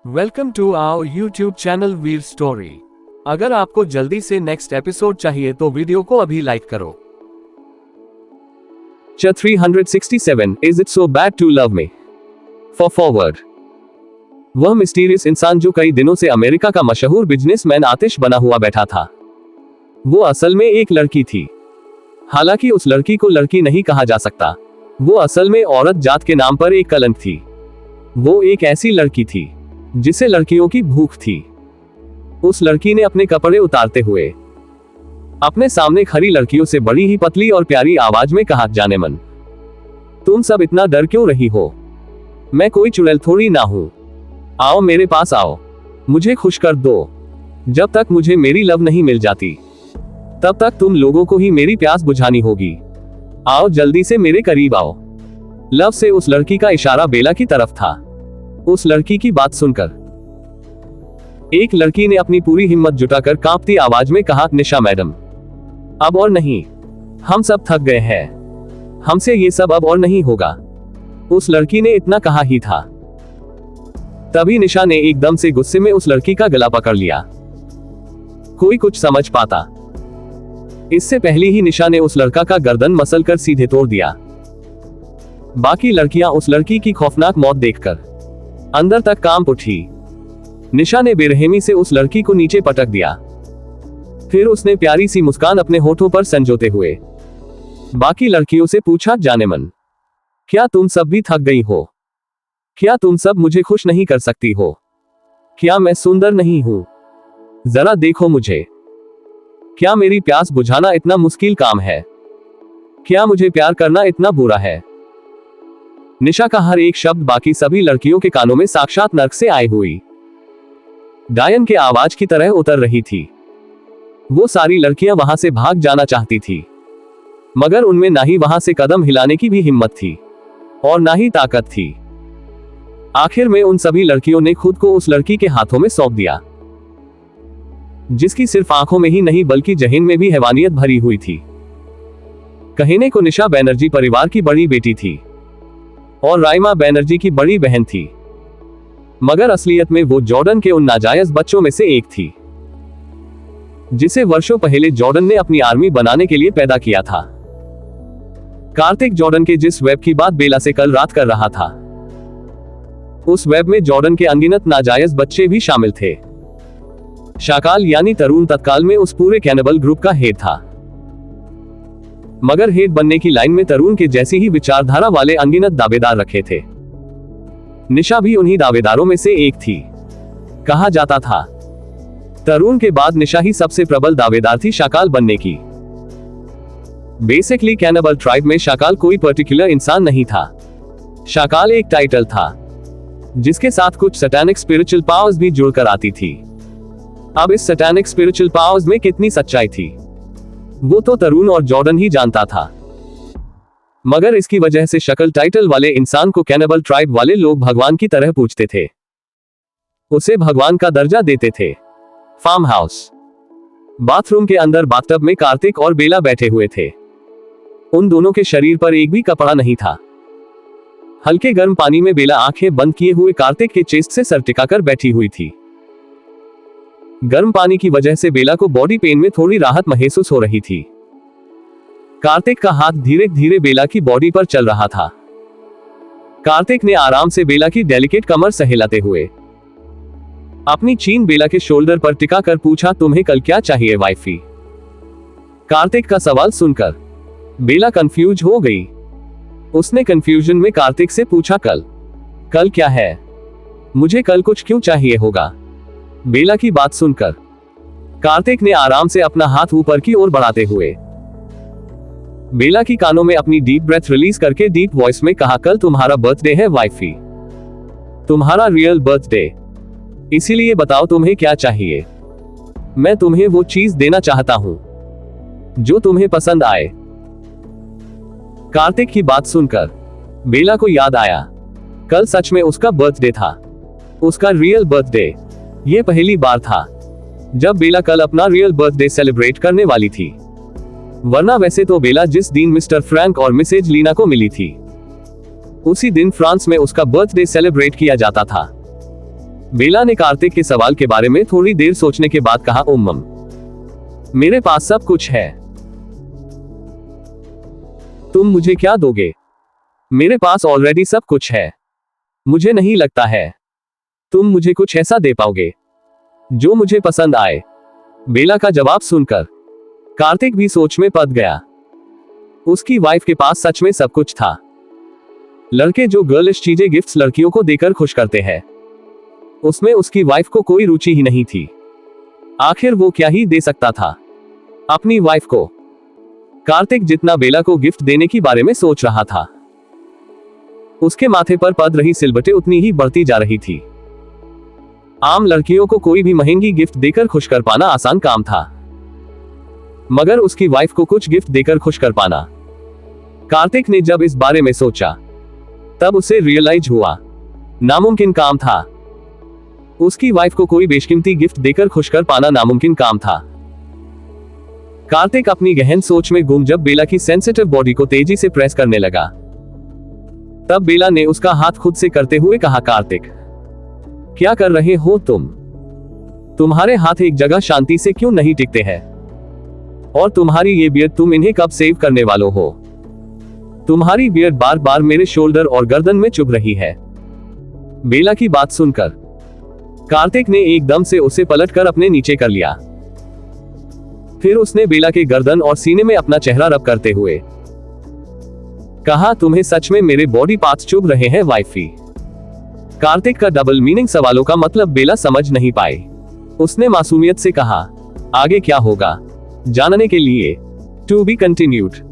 Welcome to our YouTube channel Veer story. अगर आपको जल्दी से नेक्स्ट एपिसोड चाहिए तो वीडियो को अभी लाइक करो। 367 Is it so bad to love me? For forward। वह मिस्टीरियस इंसान जो कई दिनों से अमेरिका का मशहूर बिजनेसमैन आतिश बना हुआ बैठा था, वो असल में एक लड़की थी। हालांकि उस लड़की को लड़की नहीं कहा जा सकता, वो असल में औरत जात के नाम पर एक कलंक थी। वो एक ऐसी लड़की थी जिसे लड़कियों की भूख थी। उस लड़की ने अपने कपड़े उतारते हुए अपने सामने खड़ी लड़कियों से बड़ी ही पतली और प्यारी आवाज में कहा, जाने मन, तुम सब इतना डर क्यों रही हो? मैं कोई चुड़ैल थोड़ी ना हूं। आओ मेरे पास आओ, मुझे खुश कर दो। जब तक मुझे मेरी लव नहीं मिल जाती, तब तक तुम लोगों को ही मेरी प्यास बुझानी होगी। आओ जल्दी से मेरे करीब आओ। लव से उस लड़की का इशारा बेला की तरफ था। उस लड़की की बात सुनकर एक लड़की ने अपनी पूरी हिम्मत जुटाकर कांपती आवाज में कहा, निशा मैडम, अब और नहीं, हम सब थक गए हैं, हमसे ये सब अब और नहीं होगा। उस लड़की ने इतना कहा ही था, तभी निशा ने एकदम से गुस्से में उस लड़की का गला पकड़ लिया। कोई कुछ समझ पाता, इससे पहले ही निशा ने उस लड़का का गर्दन मसल कर सीधे तोड़ दिया। बाकी लड़कियां उस लड़की की खौफनाक मौत देखकर अंदर तक कांप उठी। निशा ने बेरहमी से उस लड़की को नीचे पटक दिया। फिर उसने प्यारी सी मुस्कान अपने होठों पर संजोते हुए बाकी लड़कियों से पूछा, जाने मन, क्या तुम सब भी थक गई हो? क्या तुम सब मुझे खुश नहीं कर सकती हो? क्या मैं सुंदर नहीं हूं? जरा देखो मुझे। क्या मेरी प्यास बुझाना इतना मुश्किल काम है? क्या मुझे प्यार करना इतना बुरा है? निशा का हर एक शब्द बाकी सभी लड़कियों के कानों में साक्षात नर्क से आई हुई डायन के आवाज की तरह उतर रही थी। वो सारी लड़कियां वहां से भाग जाना चाहती थी, मगर उनमें ना ही वहां से कदम हिलाने की भी हिम्मत थी और ना ही ताकत थी। आखिर में उन सभी लड़कियों ने खुद को उस लड़की के हाथों में सौंप दिया, जिसकी सिर्फ आंखों में ही नहीं बल्कि जहन में भी हैवानियत भरी हुई थी। कहने को निशा बैनर्जी परिवार की बड़ी बेटी थी और राइमा बैनर्जी की बड़ी बहन थी, मगर असलियत में वो जॉर्डन के उन नाजायज बच्चों में से एक थी, जिसे वर्षों पहले जॉर्डन ने अपनी आर्मी बनाने के लिए पैदा किया था। कार्तिक जॉर्डन के जिस वेब की बात बेला से कल रात कर रहा था, उस वेब में जॉर्डन के अनगिनत नाजायज बच्चे भी शामिल थे। शाकाल यानी तरुण तत्काल में उस पूरे कैनिबल ग्रुप का हेड था, मगर हेड बनने की लाइन में तरुण के जैसी ही विचारधारा वाले अनगिनत दावेदार रखे थे। निशा भी उन्हीं दावेदारों में से एक थी। कहा जाता था, तरुण के बाद निशा ही सबसे प्रबल दावेदार थी शाकाल बनने की। बेसिकली कैनिबल ट्राइब में शाकाल कोई पर्टिकुलर इंसान नहीं था। शाकाल एक टाइटल था, जिसके साथ कुछ सैटानिक स्पिरिचुअल पावर्स भी जुड़कर आती थी। अब इस सैटानिक स्पिरिचुअल पावर्स में कितनी सच्चाई थी, वो तो तरुण और जॉर्डन ही जानता था, मगर इसकी वजह से शक्ल टाइटल वाले इंसान को कैनिबल ट्राइब वाले लोग भगवान की तरह पूजते थे, उसे भगवान का दर्जा देते थे। फार्म हाउस बाथरूम के अंदर बाथटब में कार्तिक और बेला बैठे हुए थे। उन दोनों के शरीर पर एक भी कपड़ा नहीं था। हल्के गर्म पानी में बेला आंखें बंद किए हुए कार्तिक के चेस्ट से सर टिकाकर बैठी हुई थी। गर्म पानी की वजह से बेला को बॉडी पेन में थोड़ी राहत महसूस हो रही थी। कार्तिक का हाथ धीरे धीरे बेला की बॉडी पर चल रहा था। कार्तिक ने आराम से बेला की डेलिकेट कमर सहलाते हुए अपनी चीन बेला के शोल्डर पर टिकाकर पूछा, तुम्हें कल क्या चाहिए वाइफी? कार्तिक का सवाल सुनकर बेला कंफ्यूज हो गई। उसने कंफ्यूजन में कार्तिक से पूछा, कल क्या है? मुझे कल कुछ क्यों चाहिए होगा? बेला की बात सुनकर कार्तिक ने आराम से अपना हाथ ऊपर की ओर बढ़ाते हुए बेला की कानों में अपनी डीप ब्रेथ रिलीज करके डीप वॉइस में कहा, कल तुम्हारा बर्थडे है वाइफी, तुम्हारा रियल बर्थडे, इसीलिए बताओ तुम्हें क्या चाहिए। मैं तुम्हें वो चीज देना चाहता हूं जो तुम्हें पसंद आए। कार्तिक की बात सुनकर बेला को याद आया, कल सच में उसका बर्थडे था, उसका रियल बर्थडे। यह पहली बार था जब बेला कल अपना रियल बर्थडे सेलिब्रेट करने वाली थी, वरना वैसे तो बेला जिस दिन मिस्टर फ्रैंक और मिसेज लीना को मिली थी, उसी दिन फ्रांस में उसका बर्थडे सेलिब्रेट किया जाता था। बेला ने कार्तिक के सवाल के बारे में थोड़ी देर सोचने के बाद कहा, मम, मेरे पास सब कुछ है। तुम मुझे क्या दोगे? मेरे पास ऑलरेडी सब कुछ है। मुझे नहीं लगता है तुम मुझे कुछ ऐसा दे पाओगे जो मुझे पसंद आए। बेला का जवाब सुनकर कार्तिक भी सोच में पड़ गया। उसकी वाइफ के पास सच में सब कुछ था। लड़के जो गर्लिश चीजें गिफ्ट्स लड़कियों को देकर खुश करते हैं, उसमें उसकी वाइफ को कोई रुचि ही नहीं थी। आखिर वो क्या ही दे सकता था अपनी वाइफ को? कार्तिक जितना बेला को गिफ्ट देने की बारे में सोच रहा था, उसके माथे पर पड़ रही सिलबटें उतनी ही बढ़ती जा रही थी। आम लड़कियों को कोई भी महंगी गिफ्ट देकर खुश कर पाना आसान काम था, मगर उसकी वाइफ को कुछ गिफ्ट देकर खुश कर पाना। कार्तिक ने जब इस बारे में सोचा, तब उसे रियलाइज हुआ नामुमकिन काम था। उसकी वाइफ को कोई बेशकीमती गिफ्ट देकर खुश कर पाना नामुमकिन काम था। कार्तिक अपनी गहन सोच में गुम जब बेला की सेंसिटिव बॉडी को तेजी से प्रेस करने लगा, तब बेला ने उसका हाथ खुद से करते हुए कहा, कार्तिक, क्या कर रहे हो तुम? तुम्हारे हाथ एक जगह शांति से क्यों नहीं टिकते हैं? और तुम्हारी ये बियर्ड, तुम इन्हें कब सेव करने वालों हो? तुम्हारी बियर्ड बार बार मेरे शोल्डर और गर्दन में चुभ रही है। बेला की बात सुनकर कार्तिक ने एकदम से उसे पलटकर अपने नीचे कर लिया। फिर उसने बेला के गर्दन और सीने में अपना चेहरा रब करते हुए कहा, तुम्हें सच में मेरे बॉडी पार्ट्स चुभ रहे हैं वाइफी? कार्तिक का डबल मीनिंग सवालों का मतलब बेला समझ नहीं पाई। उसने मासूमियत से कहा, आगे क्या होगा जानने के लिए टू बी कंटिन्यूड।